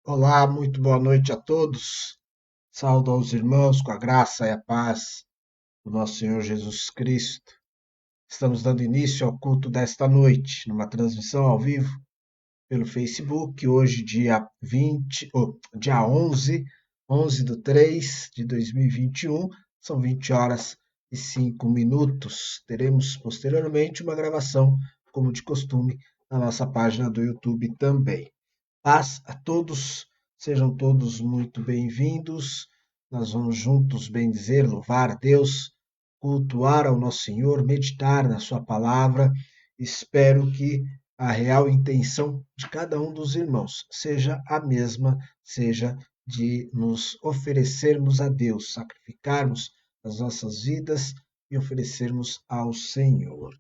Olá, muito boa noite a todos. Saúdo aos irmãos com a graça e a paz do nosso Senhor Jesus Cristo. Estamos dando início ao culto desta noite, numa transmissão ao vivo pelo Facebook, hoje dia 11 de 3 de 2021, são 20 horas e 5 minutos. Teremos posteriormente uma gravação, como de costume, na nossa página do YouTube também. Paz a todos, sejam todos muito bem-vindos. Nós vamos juntos bendizer, louvar a Deus, cultuar ao nosso Senhor, meditar na sua palavra. Espero que a real intenção de cada um dos irmãos seja a mesma, seja de nos oferecermos a Deus, sacrificarmos as nossas vidas e oferecermos ao Senhor.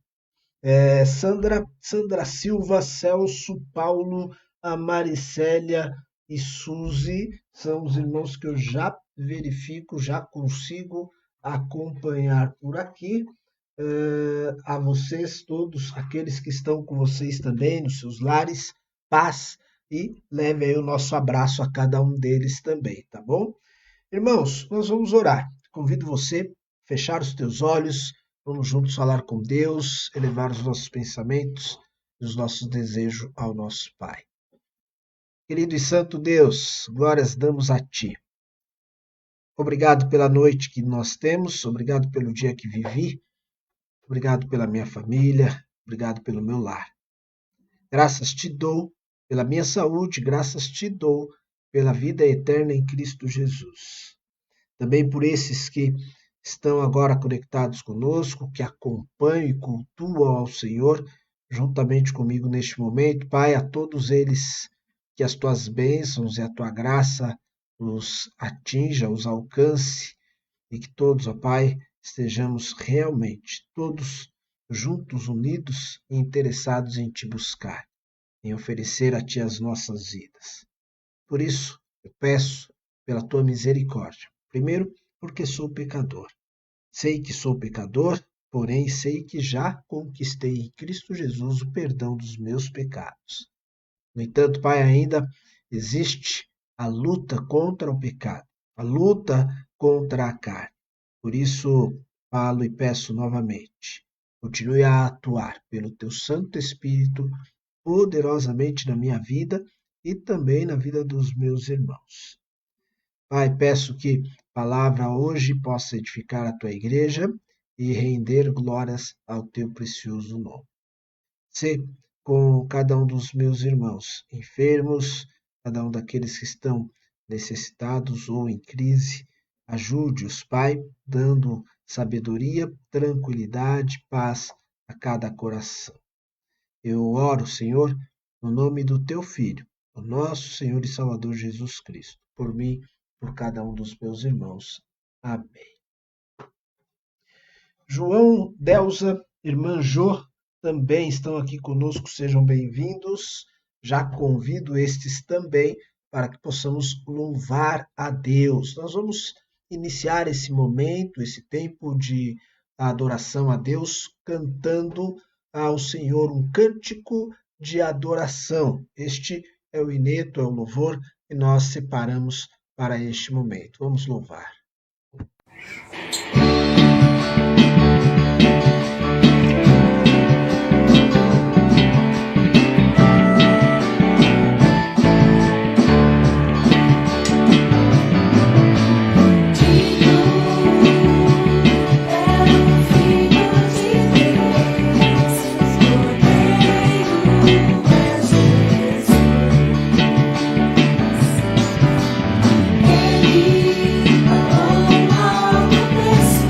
Sandra Silva, Celso, Paulo, a Maricélia e Suzy são os irmãos que eu já verifico, já consigo acompanhar por aqui. A vocês todos, aqueles que estão com vocês também nos seus lares, paz, e leve aí o nosso abraço a cada um deles também, tá bom? Irmãos, nós vamos orar. Convido você a fechar os teus olhos, vamos juntos falar com Deus, elevar os nossos pensamentos e os nossos desejos ao nosso Pai. Querido e santo Deus, glórias damos a Ti. Obrigado pela noite que nós temos, obrigado pelo dia que vivi, obrigado pela minha família, obrigado pelo meu lar. Graças Te dou pela minha saúde, graças Te dou pela vida eterna em Cristo Jesus. Também por esses que estão agora conectados conosco, que acompanham e cultuam ao Senhor, juntamente comigo neste momento. Pai, a todos eles, que as Tuas bênçãos e a Tua graça os atinja, os alcance, e que todos, ó Pai, estejamos realmente, todos juntos, unidos e interessados em Te buscar, em oferecer a Ti as nossas vidas. Por isso, eu peço pela Tua misericórdia. Primeiro, porque sou pecador. Sei que sou pecador, porém sei que já conquistei em Cristo Jesus o perdão dos meus pecados. No entanto, Pai, ainda existe a luta contra o pecado, a luta contra a carne. Por isso, falo e peço novamente, continue a atuar pelo Teu Santo Espírito poderosamente na minha vida e também na vida dos meus irmãos. Pai, peço que a palavra hoje possa edificar a Tua igreja e render glórias ao Teu precioso nome. Sê com cada um dos meus irmãos enfermos, cada um daqueles que estão necessitados ou em crise. Ajude-os, Pai, dando sabedoria, tranquilidade, paz a cada coração. Eu oro, Senhor, no nome do Teu Filho, o nosso Senhor e Salvador Jesus Cristo, por mim, por cada um dos meus irmãos. Amém. João, Delza, irmã Jô, também estão aqui conosco, sejam bem-vindos. Já convido estes também para que possamos louvar a Deus. Nós vamos iniciar esse momento, esse tempo de adoração a Deus, cantando ao Senhor um cântico de adoração. Este é o ineto, é o louvor que nós separamos para este momento. Vamos louvar. All the best.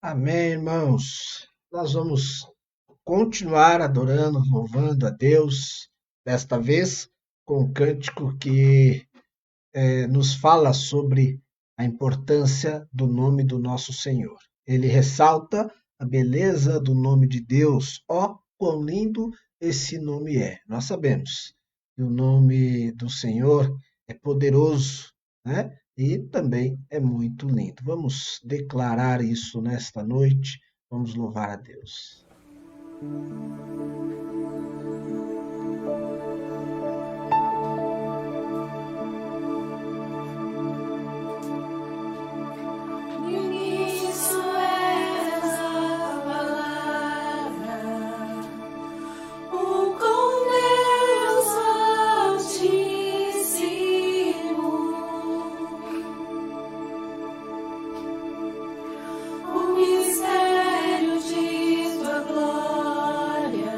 Amém, irmãos. Nós vamos continuar adorando, louvando a Deus, desta vez com um cântico que nos fala sobre a importância do nome do nosso Senhor. Ele ressalta a beleza do nome de Deus. Ó, quão lindo esse nome é. Nós sabemos que o nome do Senhor é poderoso, né? E também é muito lindo. Vamos declarar isso nesta noite. Vamos louvar a Deus. O mistério de tua glória.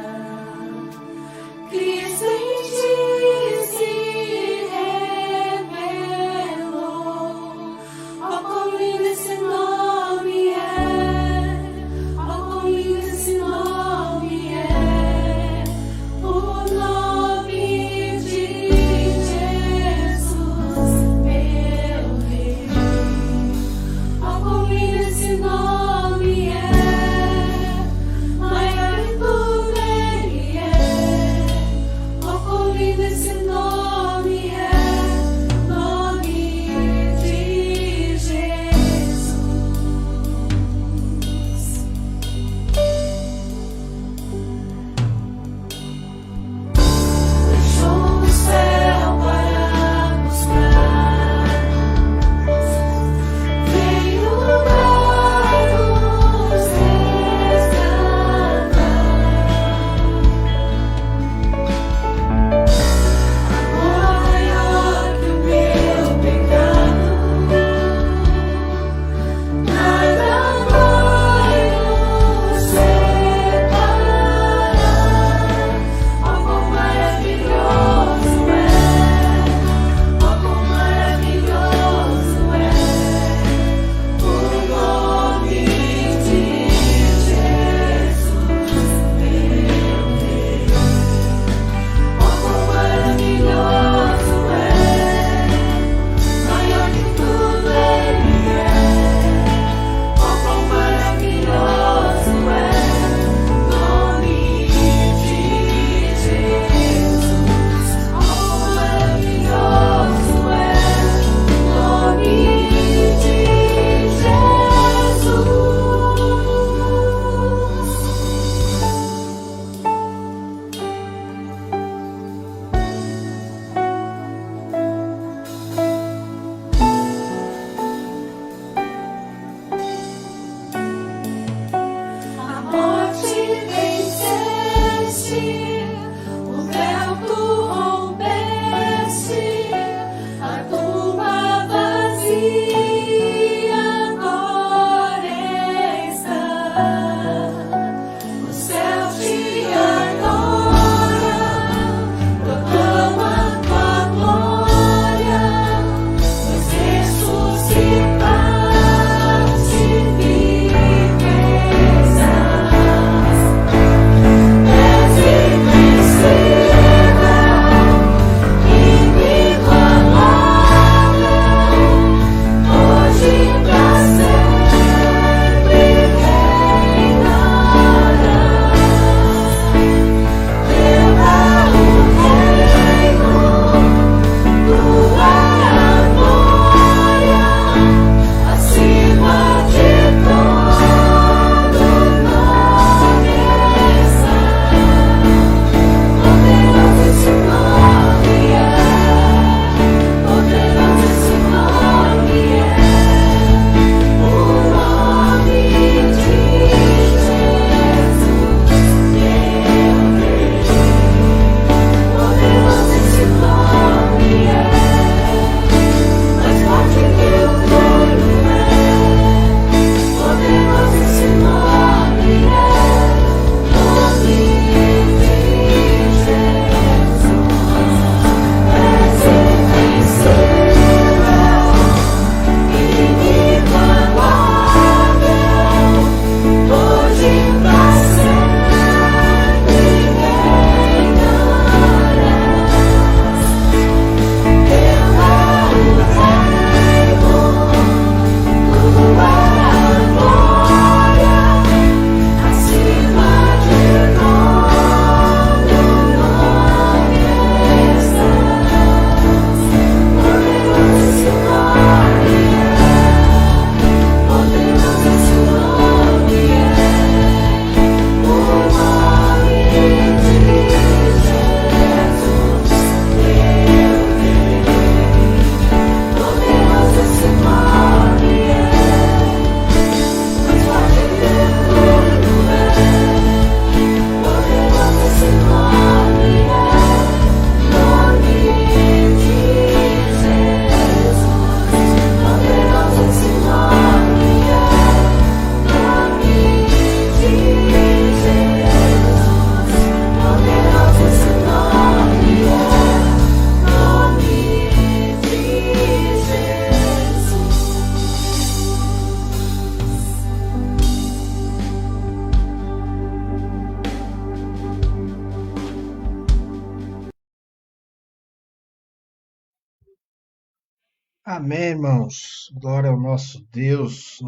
Amém, irmãos. Glória ao nosso Deus.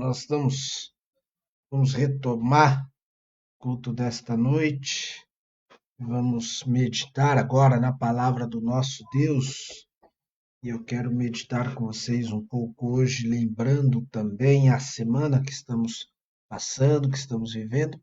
Vamos retomar o culto desta noite. Vamos meditar agora na palavra do nosso Deus. E eu quero meditar com vocês um pouco hoje, lembrando também a semana que estamos passando, que estamos vivendo,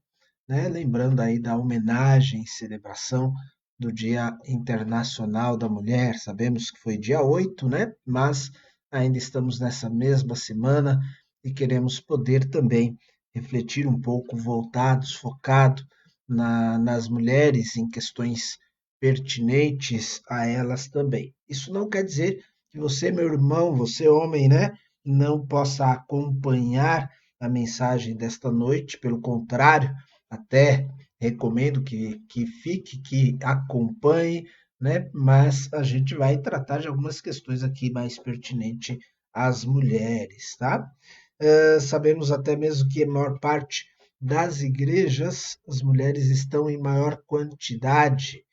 né? Lembrando aí da homenagem e celebração do Dia Internacional da Mulher. Sabemos que foi dia 8, né? Mas ainda estamos nessa mesma semana e queremos poder também refletir um pouco voltados, focado nas mulheres, em questões pertinentes a elas também. Isso não quer dizer que você, meu irmão, você homem, né, não possa acompanhar a mensagem desta noite, pelo contrário, até recomendo que fique, que acompanhe, né? Mas a gente vai tratar de algumas questões aqui mais pertinentes às mulheres, tá? Sabemos até mesmo que a maior parte das igrejas, as mulheres estão em maior quantidade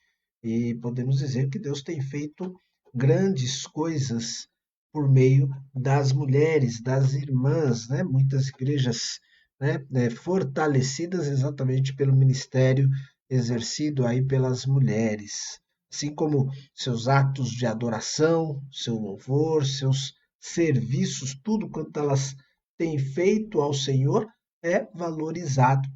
e podemos dizer que Deus tem feito grandes coisas por meio das mulheres, das irmãs, né? Muitas igrejas, né, fortalecidas exatamente pelo ministério exercido aí pelas mulheres, assim como seus atos de adoração, seu louvor, seus serviços, tudo quanto elas têm feito ao Senhor é valorizado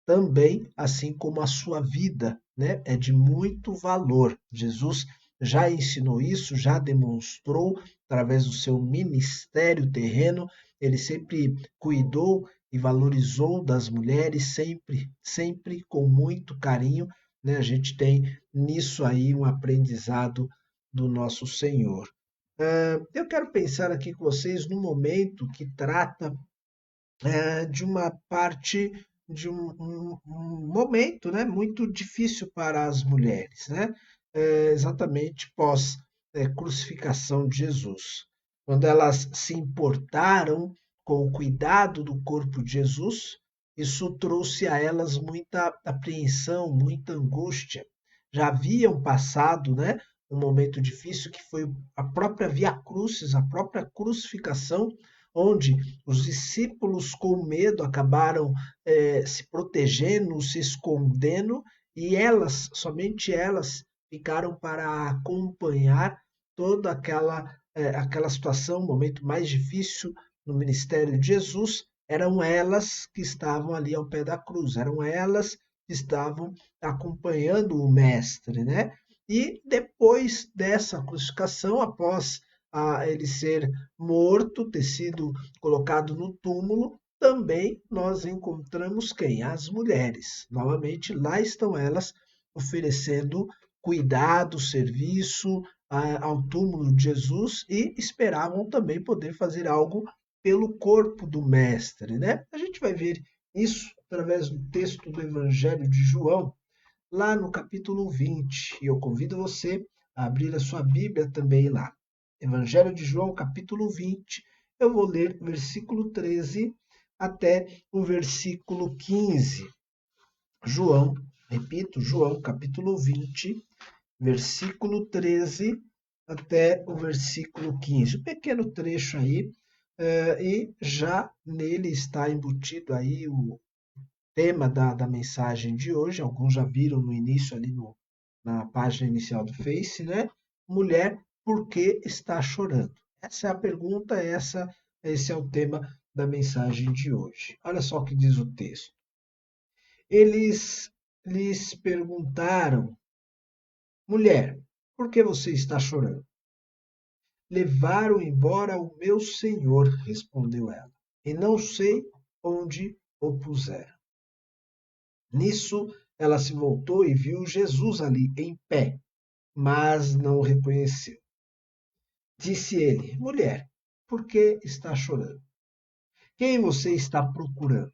também, assim como a sua vida, né, é de muito valor. Jesus já ensinou isso, já demonstrou através do seu ministério terreno, ele sempre cuidou e valorizou das mulheres, sempre com muito carinho, né? A gente tem nisso aí um aprendizado do nosso Senhor. Eu quero pensar aqui com vocês no momento que trata de uma parte de um momento, né, muito difícil para as mulheres, né? Exatamente pós crucificação de Jesus, quando elas se importaram com o cuidado do corpo de Jesus, isso trouxe a elas muita apreensão, muita angústia. Já haviam passado, né, um momento difícil que foi a própria Via Crucis, a própria crucificação, onde os discípulos, com medo, acabaram se protegendo, se escondendo, e elas, somente elas, ficaram para acompanhar toda aquela situação, o momento mais difícil no ministério de Jesus. Eram elas que estavam ali ao pé da cruz, eram elas que estavam acompanhando o Mestre, né? E depois dessa crucificação, após ele ser morto, ter sido colocado no túmulo, também nós encontramos quem? As mulheres. Novamente, lá estão elas oferecendo cuidado, serviço ao túmulo de Jesus e esperavam também poder fazer algo pelo corpo do Mestre, né? A gente vai ver isso através do texto do Evangelho de João, lá no capítulo 20. E eu convido você a abrir a sua Bíblia também lá. Evangelho de João, capítulo 20. Eu vou ler versículo 13 até o versículo 15. João, repito, João, capítulo 20, versículo 13 até o versículo 15. Um pequeno trecho aí, e já nele está embutido aí o tema da mensagem de hoje. Alguns já viram no início ali na página inicial do Face, né? Mulher, por que está chorando? Essa é a pergunta, esse é o tema da mensagem de hoje. Olha só o que diz o texto. Eles lhes perguntaram: mulher, por que você está chorando? Levaram embora o meu senhor, respondeu ela, e não sei onde o puseram. Nisso, ela se voltou e viu Jesus ali, em pé, mas não o reconheceu. Disse ele: mulher, por que está chorando? Quem você está procurando?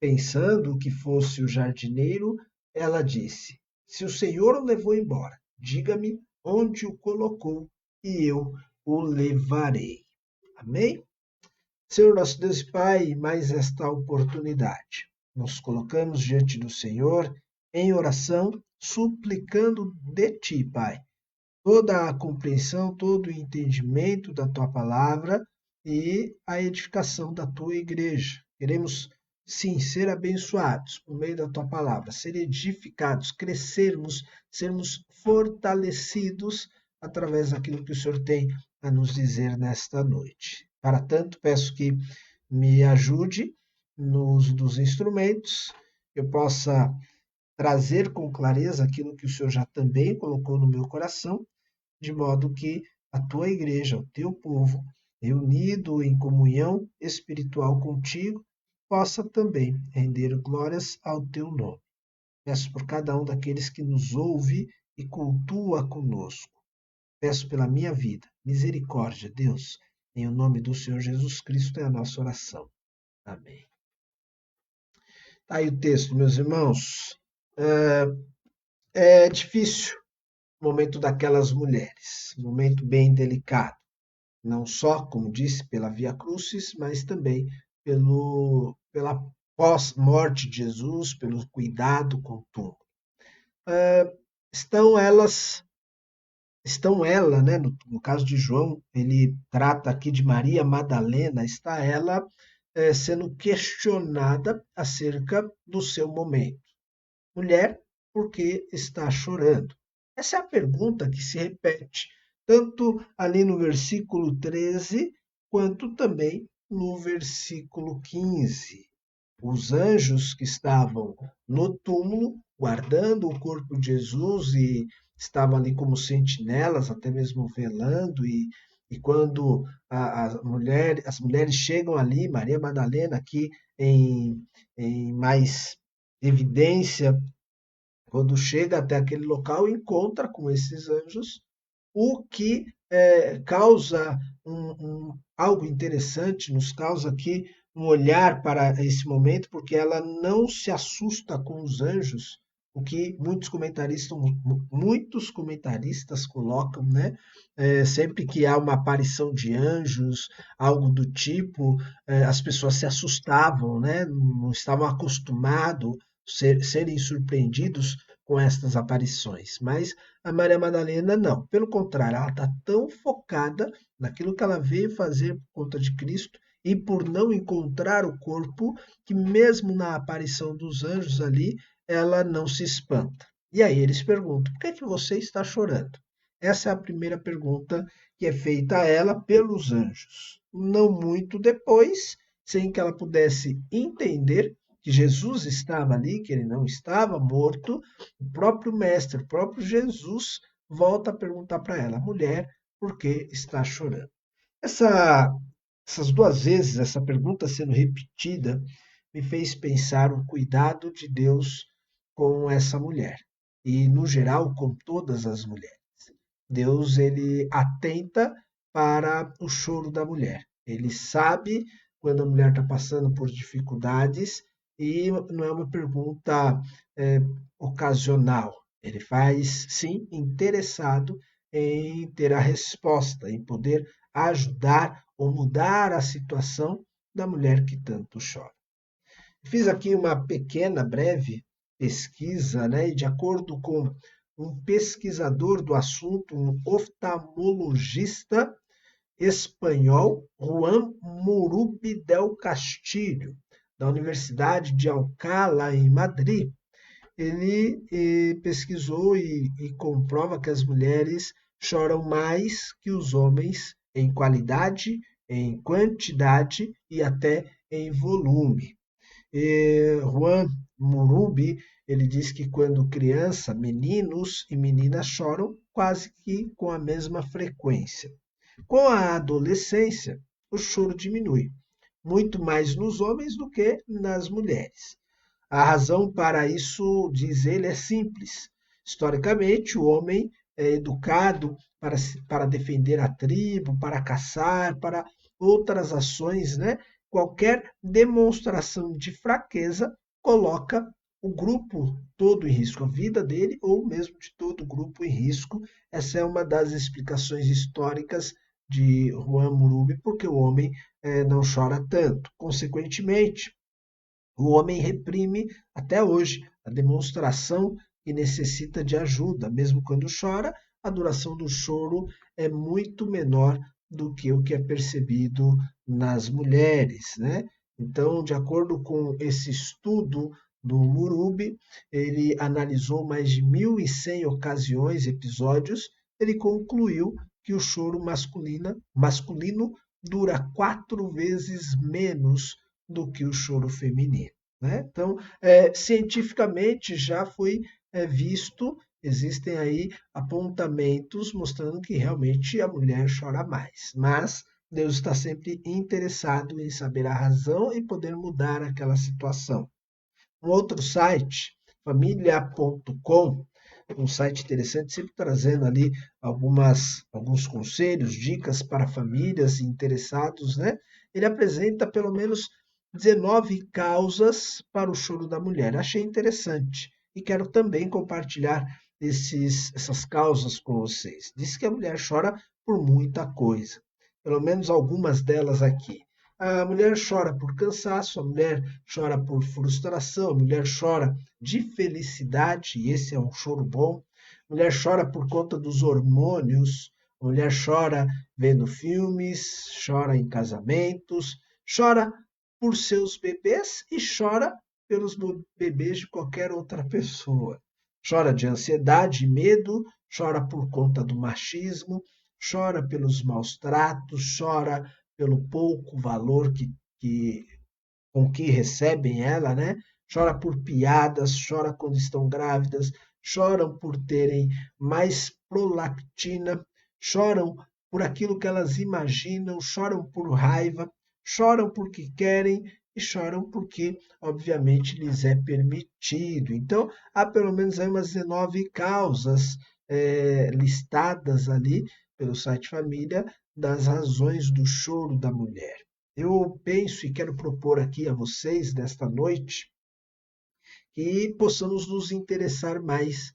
Pensando que fosse o jardineiro, ela disse: se o Senhor o levou embora, diga-me onde o colocou e eu o levarei. Amém? Senhor nosso Deus e Pai, mais esta oportunidade. Nos colocamos diante do Senhor em oração, suplicando de Ti, Pai, toda a compreensão, todo o entendimento da tua palavra e a edificação da tua igreja. Queremos, sim, ser abençoados por meio da tua palavra, ser edificados, crescermos, sermos fortalecidos através daquilo que o Senhor tem a nos dizer nesta noite. Para tanto, peço que me ajude no uso dos instrumentos, eu possa trazer com clareza aquilo que o Senhor já também colocou no meu coração, de modo que a tua igreja, o teu povo, reunido em comunhão espiritual contigo, possa também render glórias ao teu nome. Peço por cada um daqueles que nos ouve e cultua conosco. Peço pela minha vida. Misericórdia, Deus. Em o nome do Senhor Jesus Cristo é a nossa oração. Amém. Tá aí o texto, meus irmãos. É difícil o momento daquelas mulheres, um momento bem delicado. Não só, como disse, pela Via Crucis, mas também pela pós-morte de Jesus, pelo cuidado com o túmulo. Estão ela, né, no caso de João, ele trata aqui de Maria Madalena, está ela sendo questionada acerca do seu momento. Mulher, por que está chorando? Essa é a pergunta que se repete, tanto ali no versículo 13, quanto também no versículo 15. Os anjos que estavam no túmulo, guardando o corpo de Jesus e estavam ali como sentinelas, até mesmo velando, e quando as mulheres chegam ali, Maria Madalena aqui em mais evidência, quando chega até aquele local, encontra com esses anjos, o que causa algo interessante, nos causa aqui um olhar para esse momento, porque ela não se assusta com os anjos, o que muitos comentaristas colocam, né? Sempre que há uma aparição de anjos, algo do tipo, as pessoas se assustavam, né? Não estavam acostumados serem surpreendidos com estas aparições. Mas a Maria Madalena não. Pelo contrário, ela está tão focada naquilo que ela veio fazer por conta de Cristo e por não encontrar o corpo, que mesmo na aparição dos anjos ali, ela não se espanta. E aí eles perguntam: por que, que você está chorando? Essa é a primeira pergunta que é feita a ela pelos anjos. Não muito depois, sem que ela pudesse entender que Jesus estava ali, que ele não estava morto, o próprio Mestre, o próprio Jesus, volta a perguntar para ela: mulher, por que está chorando? Essas duas vezes, essa pergunta sendo repetida, me fez pensar o cuidado de Deus com essa mulher. E, no geral, com todas as mulheres. Deus, ele atenta para o choro da mulher. Ele sabe quando a mulher está passando por dificuldades e não é uma pergunta ocasional. Ele faz, sim, interessado em ter a resposta, em poder ajudar ou mudar a situação da mulher que tanto chora. Fiz aqui uma pequena, breve pesquisa, né? E de acordo com um pesquisador do assunto, um oftalmologista espanhol, Juan Murubi del Castillo, da Universidade de Alcalá, em Madrid, ele pesquisou e comprova que as mulheres choram mais que os homens em qualidade, em quantidade e até em volume. Juan Murubi, ele diz que quando criança, meninos e meninas choram quase que com a mesma frequência. Com a adolescência, o choro diminui, muito mais nos homens do que nas mulheres. A razão para isso, diz ele, é simples. Historicamente, o homem é educado para defender a tribo, para caçar, para outras ações, né? Qualquer demonstração de fraqueza coloca o grupo todo em risco, a vida dele ou mesmo de todo o grupo em risco. Essa é uma das explicações históricas de Juan Murubi, porque o homem não chora tanto. Consequentemente, o homem reprime até hoje a demonstração que necessita de ajuda, mesmo quando chora, a duração do choro é muito menor do que o que é percebido nas mulheres, né? Então, de acordo com esse estudo do Murubi, ele analisou mais de 1.100 ocasiões, episódios, ele concluiu que o choro masculino dura 4 vezes menos do que o choro feminino. Né? Então, cientificamente já foi visto, existem aí apontamentos mostrando que realmente a mulher chora mais. Mas Deus está sempre interessado em saber a razão e poder mudar aquela situação. Um outro site, família.com, um site interessante, sempre trazendo ali alguns conselhos, dicas para famílias interessados, né? Ele apresenta pelo menos 19 causas para o choro da mulher. Achei interessante e quero também compartilhar essas causas com vocês. Diz que a mulher chora por muita coisa, pelo menos algumas delas aqui. A mulher chora por cansaço, a mulher chora por frustração, a mulher chora de felicidade, e esse é um choro bom. A mulher chora por conta dos hormônios, a mulher chora vendo filmes, chora em casamentos, chora por seus bebês e chora pelos bebês de qualquer outra pessoa. Chora de ansiedade e medo, chora por conta do machismo, chora pelos maus tratos, chora pelo pouco valor com que recebem ela, né? Chora por piadas, chora quando estão grávidas, choram por terem mais prolactina, choram por aquilo que elas imaginam, choram por raiva, choram porque querem e choram porque, obviamente, lhes é permitido. Então, há pelo menos aí umas 19 causas listadas ali pelo site Família das razões do choro da mulher. Eu penso e quero propor aqui a vocês, nesta noite, que possamos nos interessar mais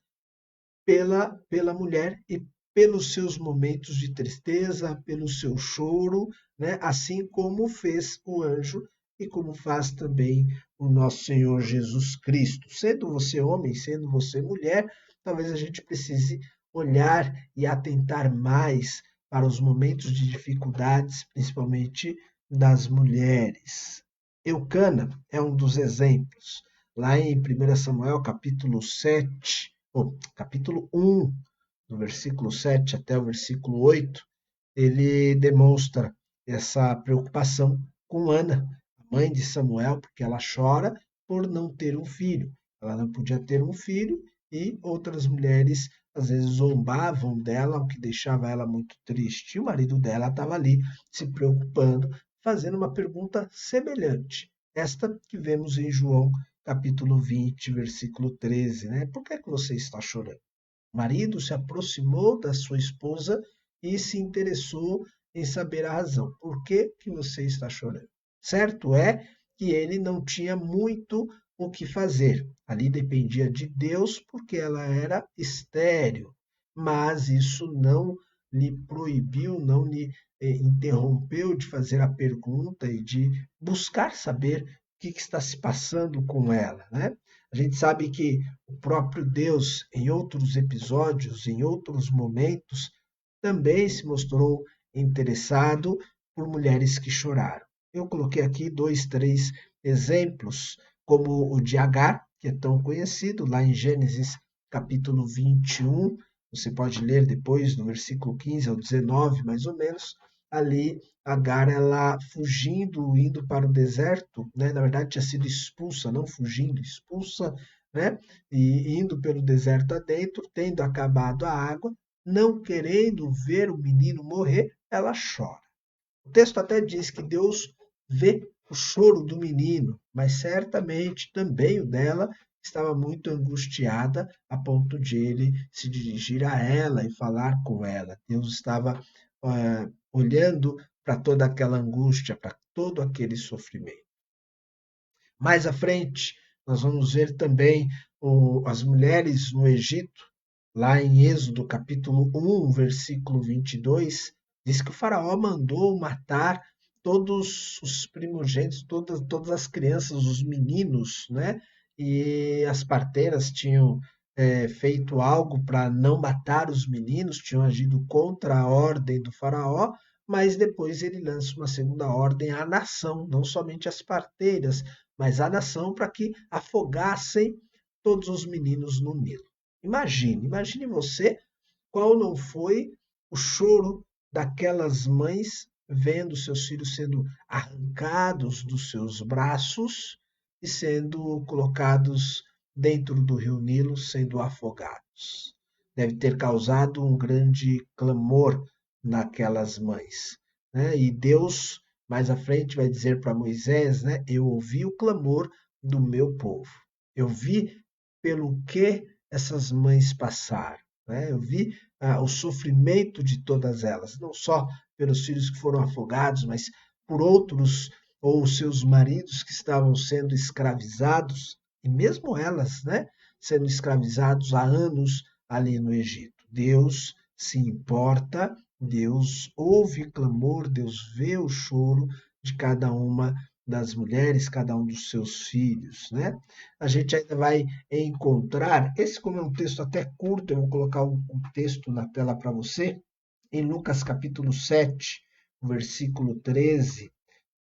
pela mulher e pelos seus momentos de tristeza, pelo seu choro, né? Assim como fez o anjo e como faz também o nosso Senhor Jesus Cristo. Sendo você homem, sendo você mulher, talvez a gente precise olhar e atentar mais para os momentos de dificuldades, principalmente das mulheres. Eucana é um dos exemplos. Lá em 1 Samuel, capítulo 7, capítulo 1, do versículo 7 até o versículo 8, ele demonstra essa preocupação com Ana, a mãe de Samuel, porque ela chora por não ter um filho. Ela não podia ter um filho e outras mulheres às vezes zombavam dela, o que deixava ela muito triste. E o marido dela estava ali se preocupando, fazendo uma pergunta semelhante, esta que vemos em João capítulo 20, versículo 13, né? Por que é que você está chorando? O marido se aproximou da sua esposa e se interessou em saber a razão. Por que que você está chorando? Certo é que ele não tinha muito o que fazer. Ali dependia de Deus, porque ela era estéril. Mas isso não lhe proibiu, não lhe interrompeu de fazer a pergunta e de buscar saber o que está se passando com ela, né? A gente sabe que o próprio Deus, em outros episódios, em outros momentos, também se mostrou interessado por mulheres que choraram. Eu coloquei aqui 2, 3 exemplos, como o de Agar, que é tão conhecido, lá em Gênesis capítulo 21, você pode ler depois, no versículo 15 ao 19, mais ou menos, ali Agar, ela fugindo, indo para o deserto, né? Na verdade tinha sido expulsa, não fugindo, expulsa, né? E indo pelo deserto adentro, tendo acabado a água, não querendo ver o menino morrer, ela chora. O texto até diz que Deus vê o choro do menino, mas certamente também o dela estava muito angustiada a ponto de ele se dirigir a ela e falar com ela. Deus estava olhando para toda aquela angústia, para todo aquele sofrimento. Mais à frente, nós vamos ver também as mulheres no Egito, lá em Êxodo capítulo 1, versículo 22, diz que o faraó mandou matar todos os primogênitos, todas as crianças, os meninos, né? E as parteiras tinham feito algo para não matar os meninos, tinham agido contra a ordem do faraó, mas depois ele lança uma segunda ordem à nação, não somente às parteiras, mas à nação para que afogassem todos os meninos no Nilo. Imagine você qual não foi o choro daquelas mães vendo seus filhos sendo arrancados dos seus braços e sendo colocados dentro do rio Nilo, sendo afogados. Deve ter causado um grande clamor naquelas mães, né? E Deus, mais à frente, vai dizer para Moisés, né? Eu ouvi o clamor do meu povo. Eu vi pelo que essas mães passaram, né? Eu vi o sofrimento de todas elas, não só pelos filhos que foram afogados, mas por outros ou seus maridos que estavam sendo escravizados, e mesmo elas, né, sendo escravizados há anos ali no Egito. Deus se importa, Deus ouve clamor, Deus vê o choro de cada uma das mulheres, cada um dos seus filhos, né? A gente ainda vai encontrar, esse como é um texto até curto, eu vou colocar um texto na tela para você, em Lucas capítulo 7, versículo 13,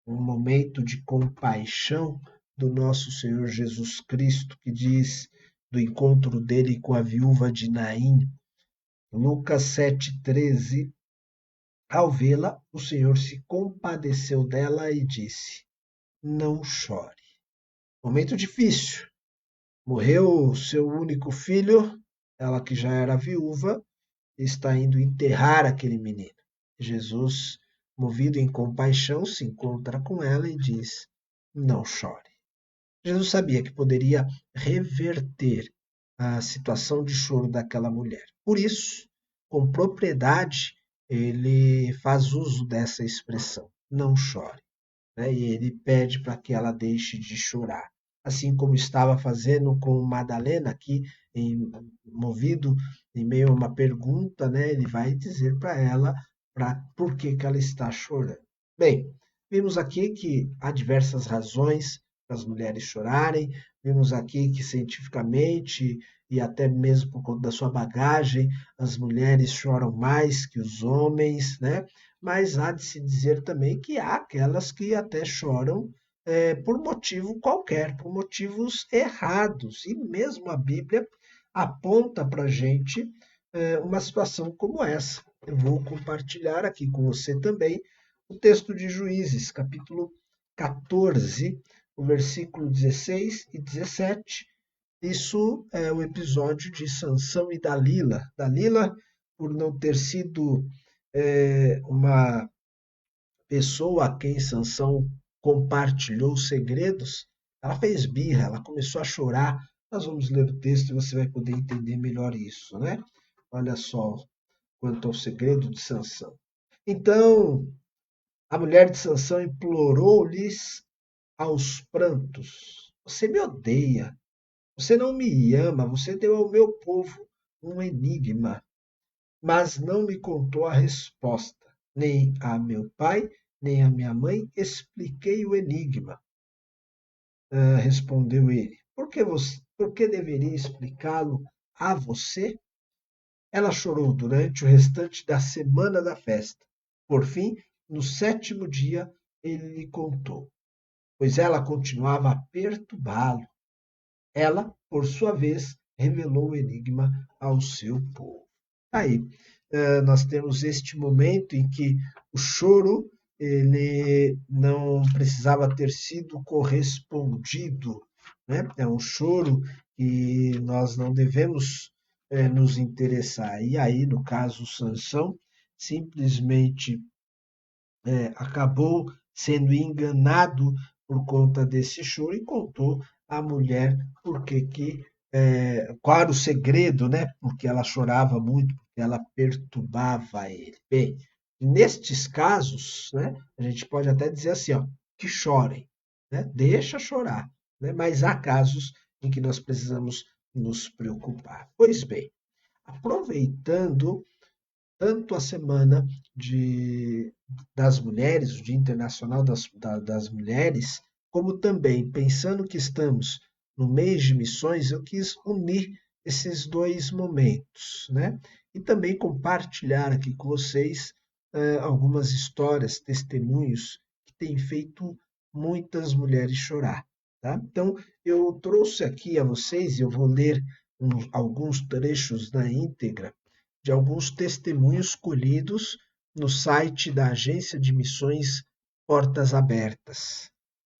um momento de compaixão do nosso Senhor Jesus Cristo, que diz do encontro dele com a viúva de Naim. Lucas 7,13. Ao vê-la, o Senhor se compadeceu dela e disse: Não chore. Momento difícil. Morreu seu único filho, ela que já era viúva, está indo enterrar aquele menino. Jesus, movido em compaixão, se encontra com ela e diz: Não chore. Jesus sabia que poderia reverter a situação de choro daquela mulher. Por isso, com propriedade, ele faz uso dessa expressão: não chore, né? E ele pede para que ela deixe de chorar. Assim como estava fazendo com Madalena, aqui, movido em meio a uma pergunta, né? Ele vai dizer para ela por que ela está chorando. Bem, vimos aqui que há diversas razões para as mulheres chorarem, vimos aqui que cientificamente e até mesmo por conta da sua bagagem, as mulheres choram mais que os homens, né? Mas há de se dizer também que há aquelas que até choram por motivo qualquer, por motivos errados. E mesmo a Bíblia aponta para a gente uma situação como essa. Eu vou compartilhar aqui com você também o texto de Juízes, capítulo 14, o versículo 16 e 17. Isso é o episódio de Sansão e Dalila. Dalila, por não ter sido uma pessoa a quem Sansão compartilhou segredos, ela fez birra, ela começou a chorar. Nós vamos ler o texto e você vai poder entender melhor isso, né? Olha só quanto ao segredo de Sansão. Então, a mulher de Sansão implorou-lhes aos prantos: Você me odeia, você não me ama, você deu ao meu povo um enigma, mas não me contou a resposta. Nem a meu pai, nem a minha mãe expliquei o enigma. Respondeu ele. Por que deveria explicá-lo a você? Ela chorou durante o restante da semana da festa. Por fim, no sétimo dia, ele lhe contou, pois ela continuava a perturbá-lo. Ela, por sua vez, revelou o enigma ao seu povo. Aí, nós temos este momento em que o choro ele não precisava ter sido correspondido, né? É um choro que nós não devemos nos interessar. E aí, no caso, Sansão simplesmente acabou sendo enganado por conta desse choro e contou à mulher qual era o segredo, né? Porque ela chorava muito, porque ela perturbava ele. Bem, nestes casos, né, a gente pode até dizer assim, ó, que chorem, né? Deixa chorar, né? Mas há casos em que nós precisamos nos preocupar. Pois bem, aproveitando tanto a semana das mulheres, o Dia Internacional das Mulheres, como também pensando que estamos no mês de missões, eu quis unir esses dois momentos, né? E também compartilhar aqui com vocês algumas histórias, testemunhos que têm feito muitas mulheres chorar, tá? Então, eu trouxe aqui a vocês, e eu vou ler alguns trechos na íntegra de alguns testemunhos colhidos no site da Agência de Missões Portas Abertas,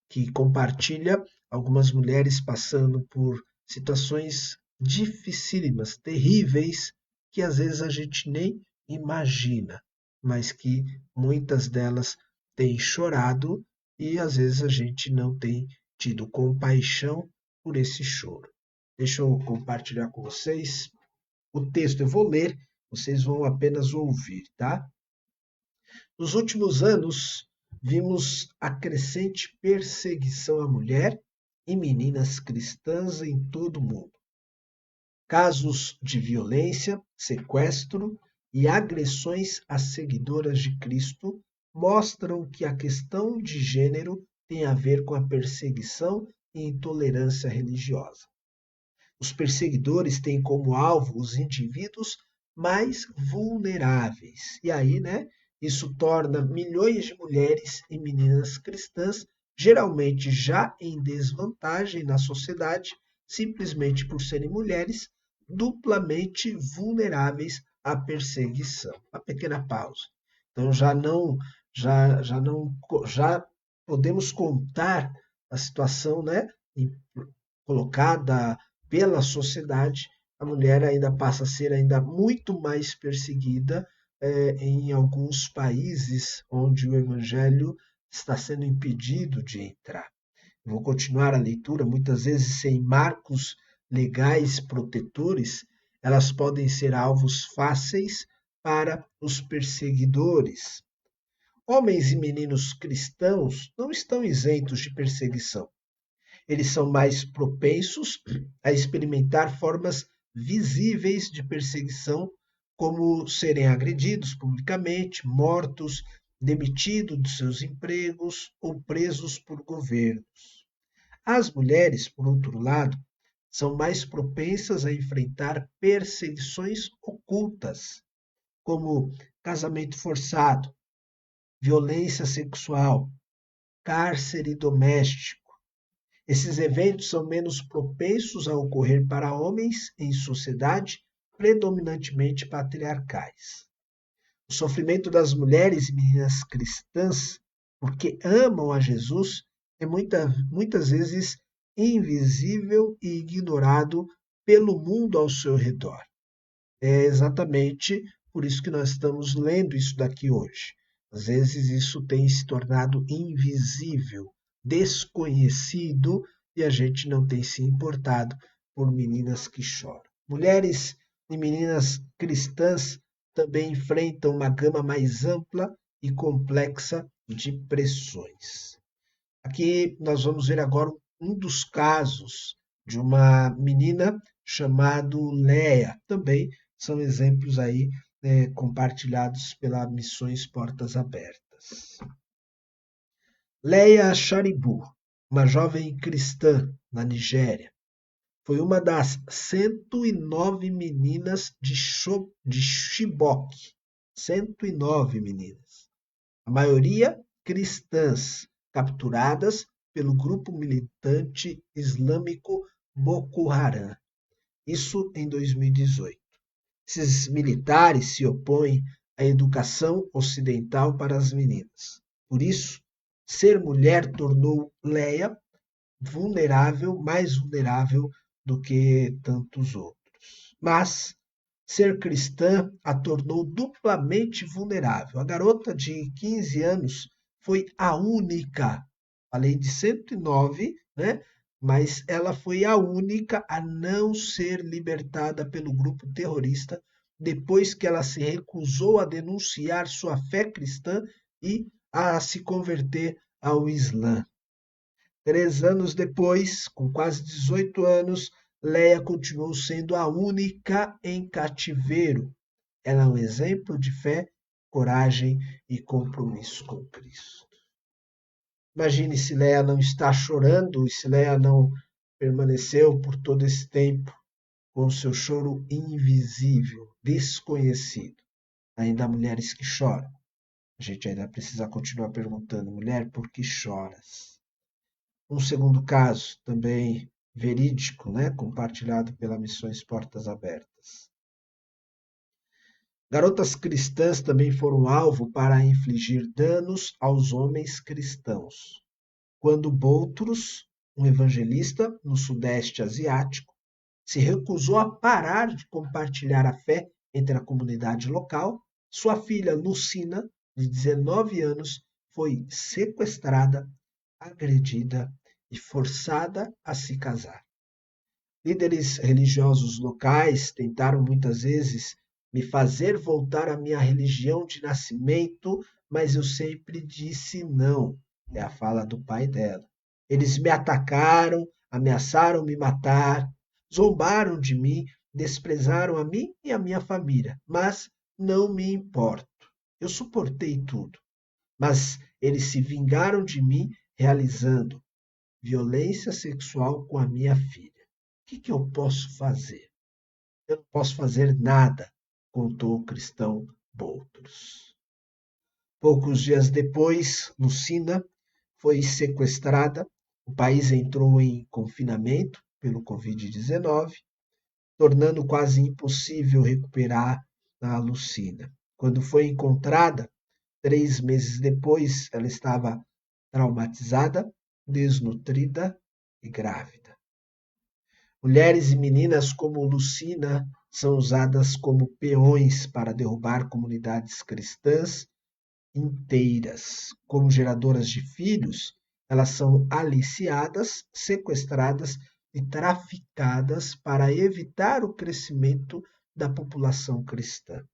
que compartilha algumas mulheres passando por situações dificílimas, terríveis, que às vezes a gente nem imagina, mas que muitas delas têm chorado e às vezes a gente não tem tido compaixão por esse choro. Deixa eu compartilhar com vocês o texto. Eu vou ler, vocês vão apenas ouvir, tá? Nos últimos anos, vimos a crescente perseguição à mulher e meninas cristãs em todo o mundo. Casos de violência, sequestro e agressões às seguidoras de Cristo mostram que a questão de gênero tem a ver com a perseguição e intolerância religiosa. Os perseguidores têm como alvo os indivíduos mais vulneráveis. E aí, né, isso torna milhões de mulheres e meninas cristãs, geralmente já em desvantagem na sociedade, simplesmente por serem mulheres, duplamente vulneráveis à perseguição. Uma pequena pausa. Então já podemos contar a situação, né, colocada pela sociedade, a mulher ainda passa a ser ainda muito mais perseguida em alguns países onde o evangelho está sendo impedido de entrar. Vou continuar a leitura, muitas vezes sem marcos legais protetores, elas podem ser alvos fáceis para os perseguidores. Homens e meninos cristãos não estão isentos de perseguição. Eles são mais propensos a experimentar formas visíveis de perseguição, como serem agredidos publicamente, mortos, demitidos de seus empregos ou presos por governos. As mulheres, por outro lado, são mais propensas a enfrentar perseguições ocultas, como casamento forçado, violência sexual, cárcere doméstico. Esses eventos são menos propensos a ocorrer para homens em sociedade predominantemente patriarcais. O sofrimento das mulheres e meninas cristãs, porque amam a Jesus, é muitas vezes invisível e ignorado pelo mundo ao seu redor. É exatamente por isso que nós estamos lendo isso daqui hoje. Às vezes isso tem se tornado invisível, desconhecido, e a gente não tem se importado por meninas que choram. Mulheres e meninas cristãs também enfrentam uma gama mais ampla e complexa de pressões. Aqui nós vamos ver agora um dos casos de uma menina chamada Leia. Também são exemplos aí compartilhados pela Missões Portas Abertas. Leia Sharibu, uma jovem cristã na Nigéria, foi uma das 109 meninas de Chibok. 109 meninas. A maioria cristãs, capturadas pelo grupo militante islâmico Boko Haram. Isso em 2018. Esses militares se opõem à educação ocidental para as meninas. Por isso, ser mulher tornou Leia mais vulnerável do que tantos outros. Mas ser cristã a tornou duplamente vulnerável. A garota de 15 anos foi a única, falei de 109, né? Mas ela foi a única a não ser libertada pelo grupo terrorista depois que ela se recusou a denunciar sua fé cristã e a se converter ao Islã. 3 anos depois, com quase 18 anos, Leia continuou sendo a única em cativeiro. Ela é um exemplo de fé, coragem e compromisso com Cristo. Imagine se Leia não está chorando e se Leia não permaneceu por todo esse tempo com seu choro invisível, desconhecido. Ainda há mulheres que choram. A gente ainda precisa continuar perguntando: mulher, por que choras? Um segundo caso, também verídico, né, compartilhado pela Missões Portas Abertas. Garotas cristãs também foram alvo para infligir danos aos homens cristãos. Quando Boutros, um evangelista no Sudeste Asiático, se recusou a parar de compartilhar a fé entre a comunidade local, sua filha Lucina, de 19 anos, foi sequestrada, agredida e forçada a se casar. Líderes religiosos locais tentaram muitas vezes me fazer voltar à minha religião de nascimento, mas eu sempre disse não. É a fala do pai dela. Eles me atacaram, ameaçaram me matar, zombaram de mim, desprezaram a mim e a minha família, mas não me importo. Eu suportei tudo, mas eles se vingaram de mim realizando violência sexual com a minha filha. O que eu posso fazer? Eu não posso fazer nada, contou o cristão Boutros. Poucos dias depois, Lucina foi sequestrada. O país entrou em confinamento pelo Covid-19, tornando quase impossível recuperar a Lucina. Quando foi encontrada, 3 meses depois, ela estava traumatizada, desnutrida e grávida. Mulheres e meninas como Lucina são usadas como peões para derrubar comunidades cristãs inteiras. Como geradoras de filhos, elas são aliciadas, sequestradas e traficadas para evitar o crescimento da população cristã.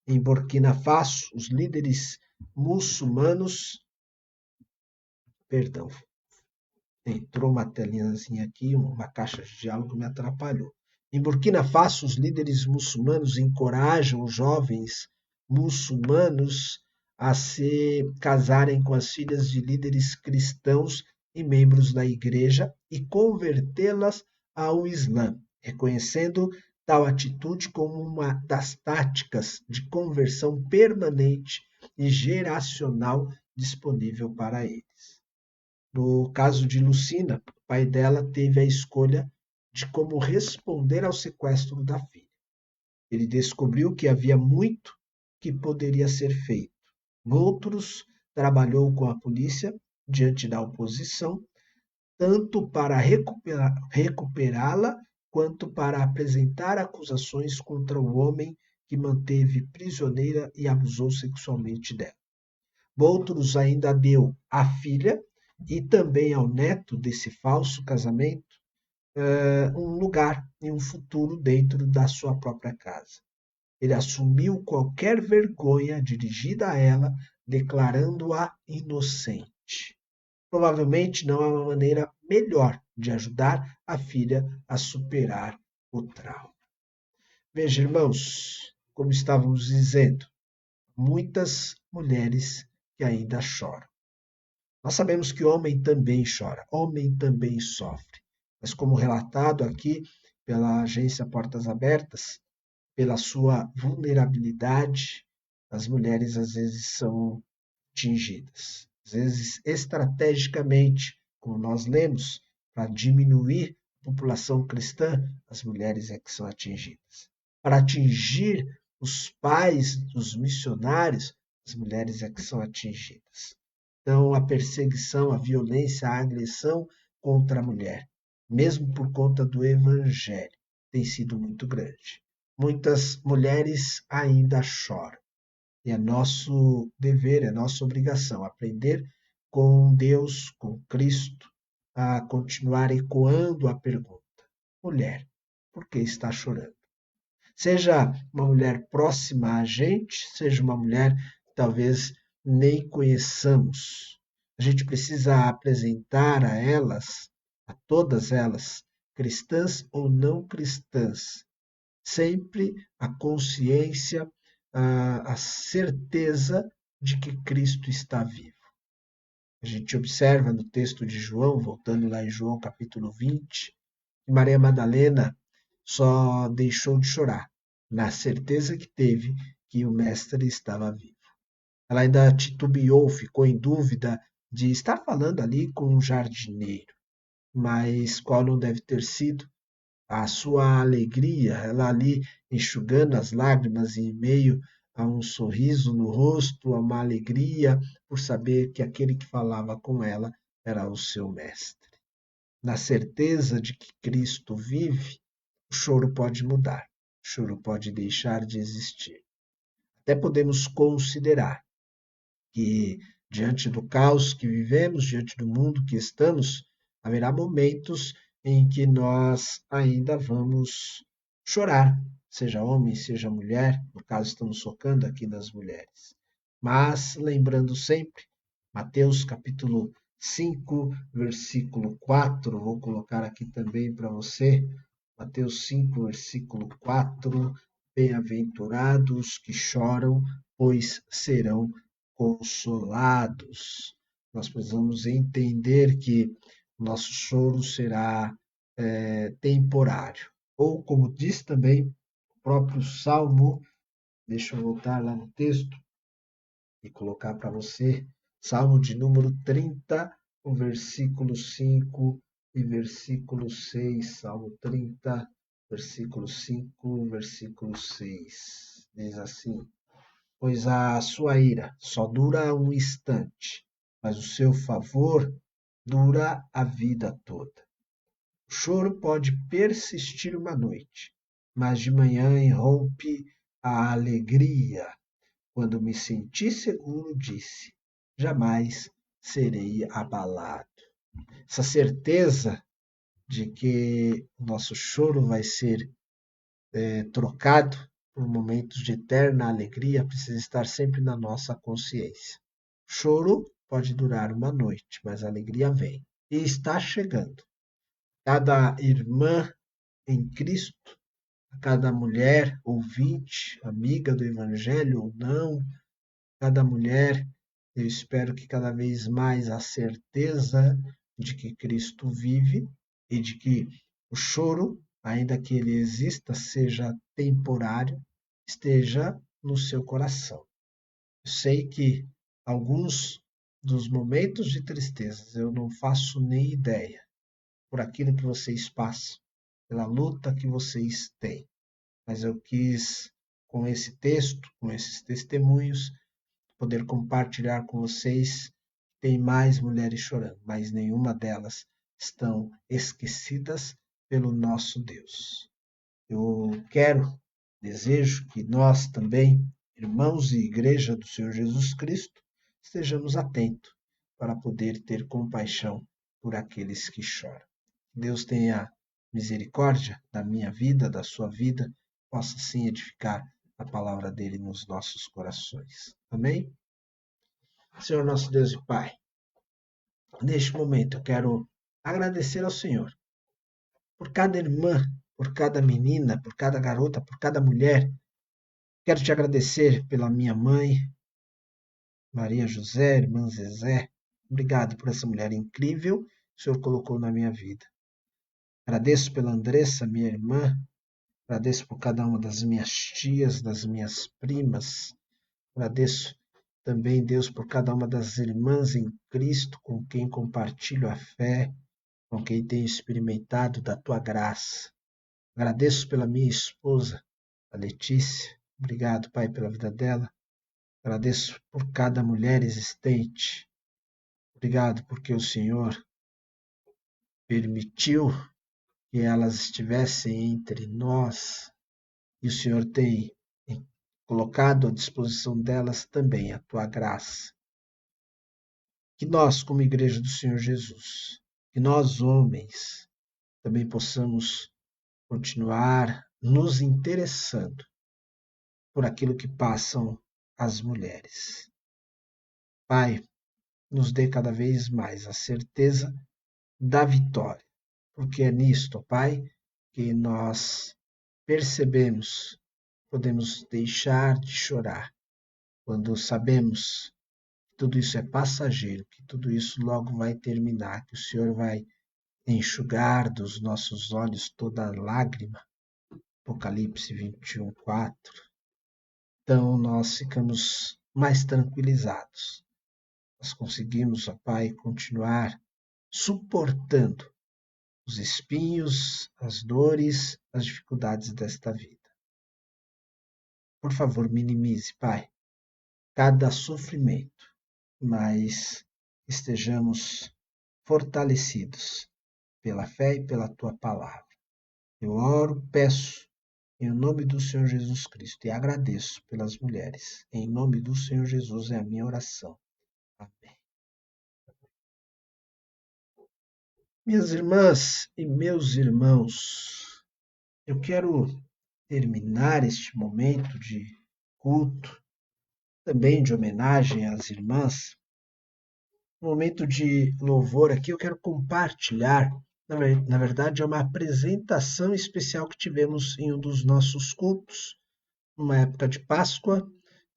Em Burkina Faso, os líderes muçulmanos, perdão, entrou uma telinhazinha aqui, uma caixa de diálogo me atrapalhou. Em Burkina Faso, os líderes muçulmanos encorajam os jovens muçulmanos a se casarem com as filhas de líderes cristãos e membros da igreja e convertê-las ao Islã, reconhecendo tal atitude como uma das táticas de conversão permanente e geracional disponível para eles. No caso de Lucina, o pai dela teve a escolha de como responder ao sequestro da filha. Ele descobriu que havia muito que poderia ser feito. Outros trabalhou com a polícia diante da oposição, tanto para recuperá-la, quanto para apresentar acusações contra o homem que manteve prisioneira e abusou sexualmente dela. Outros ainda deu à filha e também ao neto desse falso casamento um lugar e um futuro dentro da sua própria casa. Ele assumiu qualquer vergonha dirigida a ela, declarando-a inocente. Provavelmente não há uma maneira melhor de ajudar a filha a superar o trauma. Veja, irmãos, como estávamos dizendo, muitas mulheres que ainda choram. Nós sabemos que homem também chora, homem também sofre. Mas como relatado aqui pela agência Portas Abertas, pela sua vulnerabilidade, as mulheres às vezes são atingidas. Às vezes, estrategicamente, como nós lemos, para diminuir a população cristã, as mulheres é que são atingidas. Para atingir os pais dos missionários, as mulheres é que são atingidas. Então, a perseguição, a violência, a agressão contra a mulher, mesmo por conta do evangelho, tem sido muito grande. Muitas mulheres ainda choram. E é nosso dever, é nossa obrigação aprender com Deus, com Cristo, a continuar ecoando a pergunta: mulher, por que está chorando? Seja uma mulher próxima a gente, seja uma mulher que talvez nem conheçamos. A gente precisa apresentar a elas, a todas elas, cristãs ou não cristãs, sempre a consciência, a certeza de que Cristo está vivo. A gente observa no texto de João, voltando lá em João capítulo 20, que Maria Madalena só deixou de chorar, na certeza que teve que o mestre estava vivo. Ela ainda titubeou, ficou em dúvida de estar falando ali com um jardineiro, mas qual não deve ter sido a sua alegria, ela ali enxugando as lágrimas em meio a um sorriso no rosto, a uma alegria por saber que aquele que falava com ela era o seu mestre. Na certeza de que Cristo vive, o choro pode mudar, o choro pode deixar de existir. Até podemos considerar que, diante do caos que vivemos, diante do mundo que estamos, haverá momentos em que nós ainda vamos chorar, seja homem, seja mulher, no caso estamos focando aqui nas mulheres. Mas lembrando sempre, Mateus capítulo 5, versículo 4, vou colocar aqui também para você, Mateus 5, versículo 4, bem-aventurados que choram, pois serão consolados. Nós precisamos entender que o nosso choro será temporário. Ou, como diz também o próprio Salmo, deixa eu voltar lá no texto e colocar para você, Salmo de número 30, o versículo 5 e versículo 6. Salmo 30, versículo 5, versículo 6. Diz assim: pois a sua ira só dura um instante, mas o seu favor dura a vida toda. O choro pode persistir uma noite, mas de manhã irrompe a alegria. Quando me senti seguro, disse: jamais serei abalado. Essa certeza de que o nosso choro vai ser trocado por momentos de eterna alegria precisa estar sempre na nossa consciência. Choro pode durar uma noite, mas a alegria vem e está chegando. Cada irmã em Cristo, cada mulher ouvinte, amiga do Evangelho ou não, cada mulher, eu espero que cada vez mais a certeza de que Cristo vive e de que o choro, ainda que ele exista, seja temporário, esteja no seu coração. Eu sei que alguns dos momentos de tristeza eu não faço nem ideia por aquilo que vocês passam, pela luta que vocês têm, mas eu quis, com esse texto, com esses testemunhos, poder compartilhar com vocês. Tem mais mulheres chorando, mas nenhuma delas estão esquecidas pelo nosso Deus. Eu desejo que nós também, irmãos e igreja do Senhor Jesus Cristo, estejamos atentos para poder ter compaixão por aqueles que choram. Deus tenha misericórdia da minha vida, da sua vida, possa sim edificar a palavra dele nos nossos corações. Amém? Senhor nosso Deus e Pai, neste momento eu quero agradecer ao Senhor por cada irmã, por cada menina, por cada garota, por cada mulher. Quero te agradecer pela minha mãe, Maria José, irmã Zezé. Obrigado por essa mulher incrível que o Senhor colocou na minha vida. Agradeço pela Andressa, minha irmã. Agradeço por cada uma das minhas tias, das minhas primas. Agradeço também, Deus, por cada uma das irmãs em Cristo com quem compartilho a fé, com quem tenho experimentado da tua graça. Agradeço pela minha esposa, a Letícia. Obrigado, Pai, pela vida dela. Agradeço por cada mulher existente. Obrigado porque o Senhor permitiu que elas estivessem entre nós e o Senhor tem colocado à disposição delas também a tua graça. Que nós, como Igreja do Senhor Jesus, que nós, homens, também possamos continuar nos interessando por aquilo que passam as mulheres. Pai, nos dê cada vez mais a certeza da vitória, porque é nisto, Pai, que nós percebemos, podemos deixar de chorar, quando sabemos que tudo isso é passageiro, que tudo isso logo vai terminar, que o Senhor vai enxugar dos nossos olhos toda lágrima, Apocalipse 21:4. Então nós ficamos mais tranquilizados. Nós conseguimos, ó Pai, continuar suportando os espinhos, as dores, as dificuldades desta vida. Por favor, minimize, Pai, cada sofrimento, mas estejamos fortalecidos pela fé e pela Tua palavra. Eu oro, peço, em nome do Senhor Jesus Cristo, e agradeço pelas mulheres. Em nome do Senhor Jesus é a minha oração. Amém. Minhas irmãs e meus irmãos, eu quero terminar este momento de culto, também de homenagem às irmãs, um momento de louvor aqui. Eu quero compartilhar, na verdade, é uma apresentação especial que tivemos em um dos nossos cultos, numa época de Páscoa,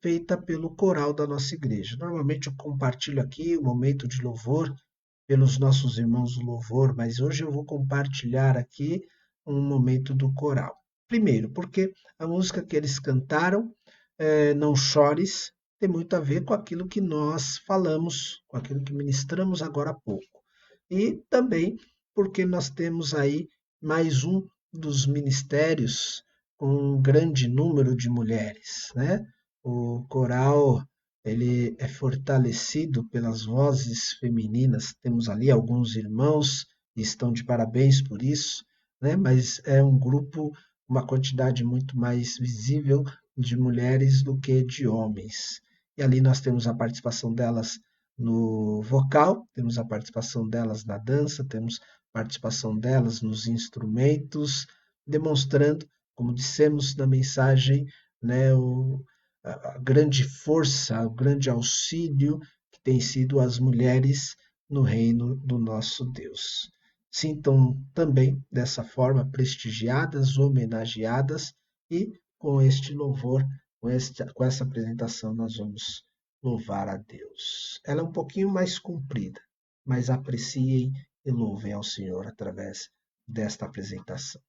feita pelo coral da nossa igreja. Normalmente eu compartilho aqui o momento de louvor pelos nossos irmãos do louvor, mas hoje eu vou compartilhar aqui um momento do coral. Primeiro, porque a música que eles cantaram, Não Chores, tem muito a ver com aquilo que nós falamos, com aquilo que ministramos agora há pouco. E também porque nós temos aí mais um dos ministérios com um grande número de mulheres, né? O coral ele é fortalecido pelas vozes femininas. Temos ali alguns irmãos e estão de parabéns por isso, né? Mas é um grupo, uma quantidade muito mais visível de mulheres do que de homens. E ali nós temos a participação delas no vocal, temos a participação delas na dança, temos participação delas nos instrumentos, demonstrando, como dissemos na mensagem, né, a grande força, o grande auxílio que tem sido as mulheres no reino do nosso Deus. Sintam também dessa forma prestigiadas, homenageadas, e com este louvor, com essa apresentação, nós vamos louvar a Deus. Ela é um pouquinho mais comprida, mas apreciem e louvem ao Senhor através desta apresentação.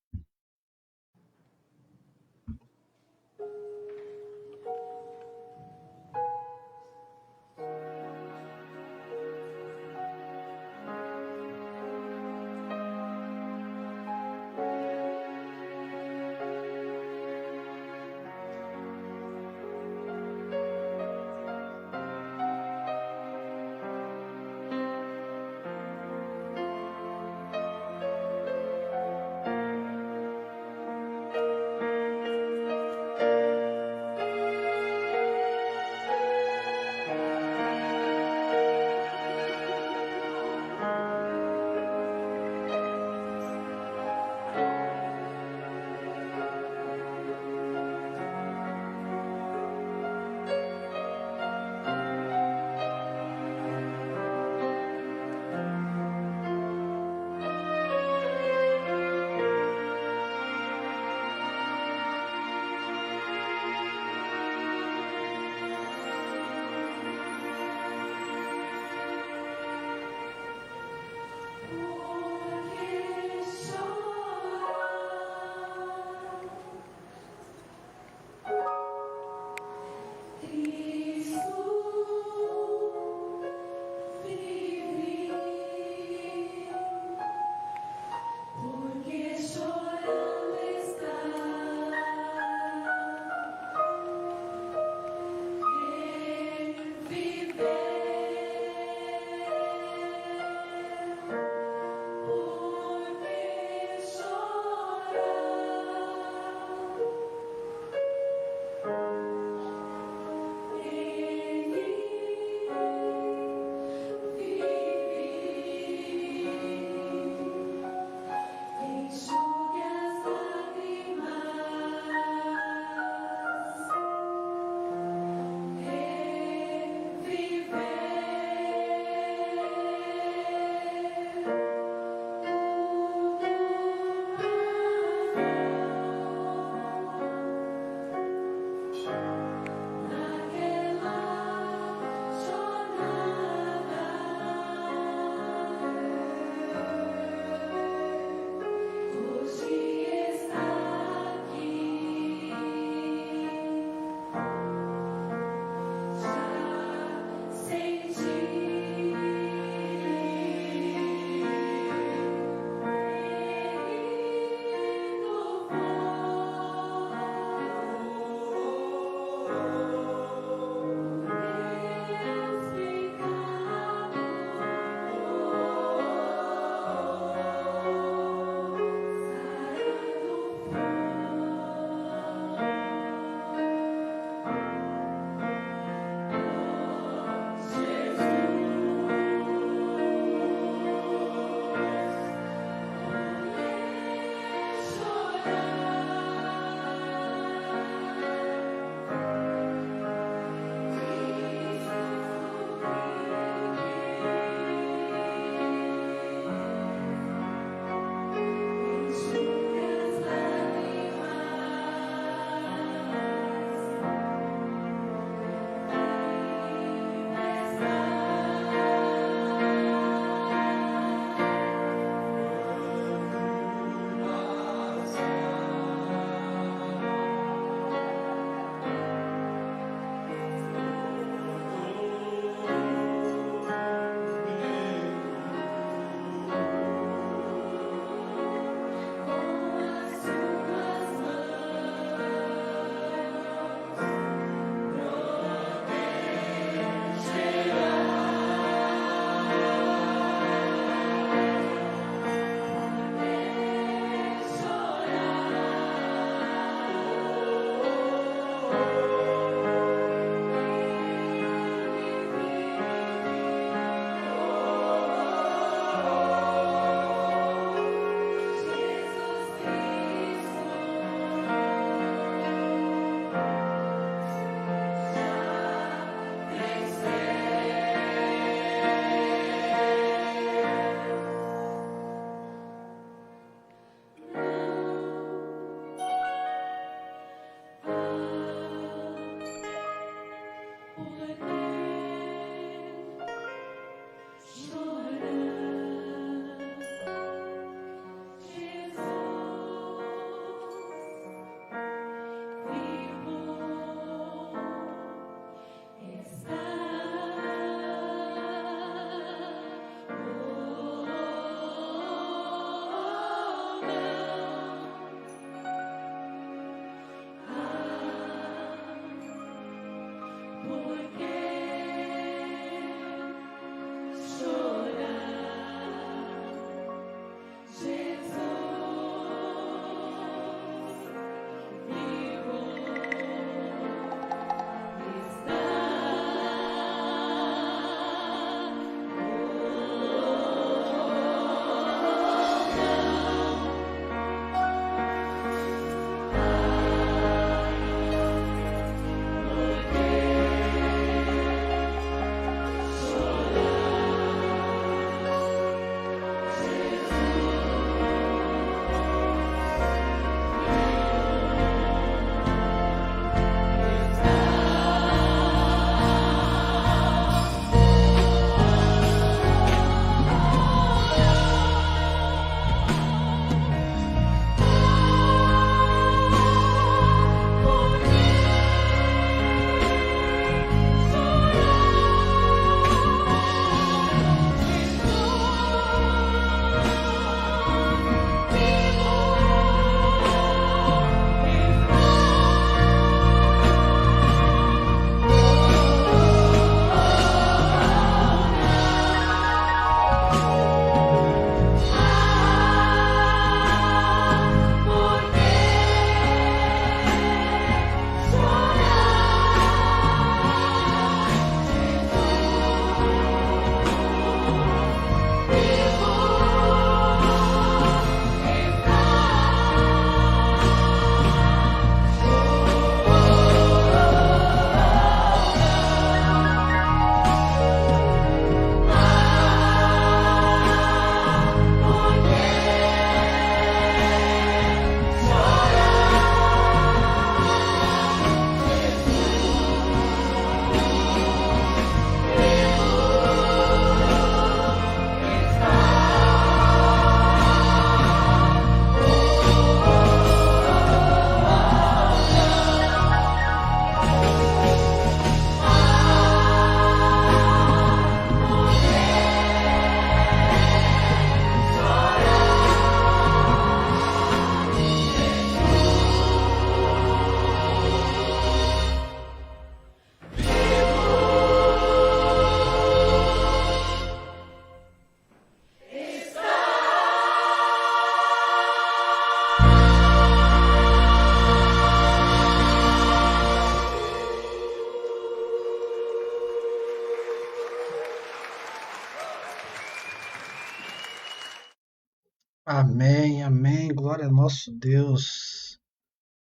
Amém, amém, glória ao nosso Deus.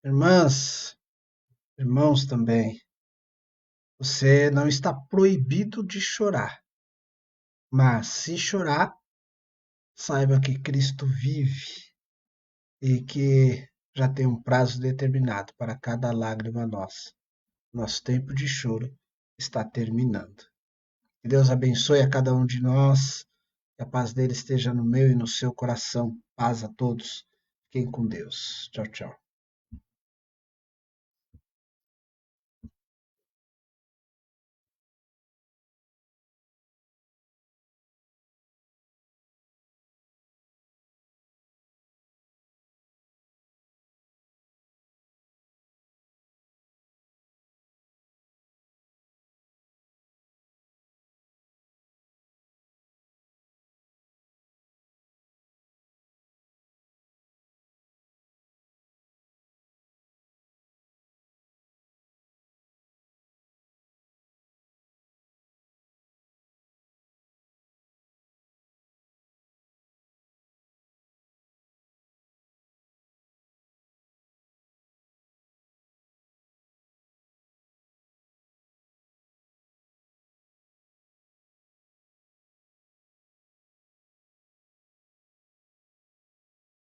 Irmãs, irmãos também, você não está proibido de chorar, mas se chorar, saiba que Cristo vive e que já tem um prazo determinado para cada lágrima nossa. Nosso tempo de choro está terminando. Que Deus abençoe a cada um de nós, que a paz dele esteja no meu e no seu coração. Paz a todos. Fiquem com Deus. Tchau, tchau.